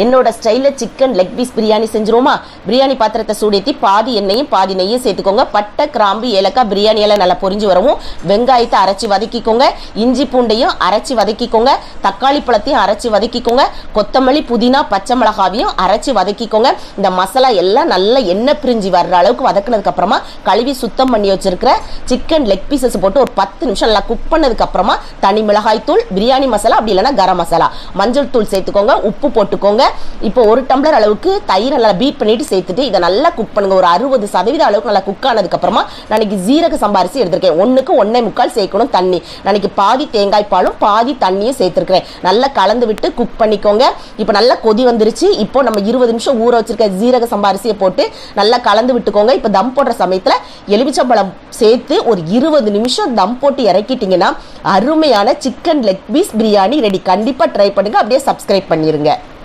என்னோட ஸ்டைலில் chicken leg piece biryani செஞ்சிருவோமா? பிரியாணி பாத்திரத்தை சூடேற்றி பாதி எண்ணெயும் பாதி நெய்யும் சேர்த்துக்கோங்க. பட்டை, கிராம்பு, ஏலக்காய், பிரியாணி எல்லாம் நல்லா பொரிஞ்சு வரவும் வெங்காயத்தை அரைச்சி வதக்கிக்கோங்க. இஞ்சி பூண்டையும் அரைச்சி வதக்கிக்கோங்க. தக்காளி பழத்தையும் அரைச்சி வதக்கிக்கோங்க. கொத்தமல்லி, புதினா, பச்சை மிளகாவையும் அரைச்சி வதக்கிக்கோங்க. இந்த மசாலா எல்லாம் நல்லா எண்ணெய் பிரிஞ்சு வர்ற அளவுக்கு வதக்கினதுக்கு அப்புறமா கழுவி சுத்தம் பண்ணி வச்சிருக்கிற சிக்கன் லெக் பீசஸ் போட்டு ஒரு 10 நிமிஷம் நல்லா குக் பண்ணதுக்கு அப்புறமா தனி மிளகாய் தூள், பிரியாணி மசாலா, அப்படி இல்லைன்னா கரம் மசாலா, மஞ்சள் தூள் சேர்த்துக்கோங்க. உப்பு போட்டுக்கோங்க. இப்போ 1 டம்ளர் அளவுக்கு தயிர் நல்லா பீட் பண்ணிட்டு சேர்த்துட்டு இதை நல்லா குக் பண்ணுங்க. ஒரு 60% அளவுக்கு நல்லா குக் ஆனதுக்கு அப்புறமா நாளைக்கு ஜீரக சம்பா அரிசி எடுத்திருக்கேன். 1க்கு 1.25 சேர்க்கணும் தண்ணி. நாளைக்கு பாதி தேங்காய் பாலும் பாதி தண்ணியும் சேர்த்திருக்கிறேன். நல்லா கலந்து விட்டு குக் பண்ணிக்கோங்க. இப்போ நல்லா கொதி வந்துருச்சு. இப்போ நம்ம 20 நிமிஷம் ஊற வச்சிருக்க ஜீரக சம்பா அரிசியை போட்டு நல்லா கலந்து விட்டுக்கோங்க. இப்போ தம் போடுற சமயத்தில் எலுமிச்சம்பழம் சேர்த்து ஒரு 20 நிமிஷம் தம் போட்டு இறக்கிட்டீங்கன்னா அருமையான chicken leg piece biryani ready. கண்டிப்பாக ட்ரை பண்ணுங்க. அப்படியே சப்ஸ்கிரைப் பண்ணிருங்க.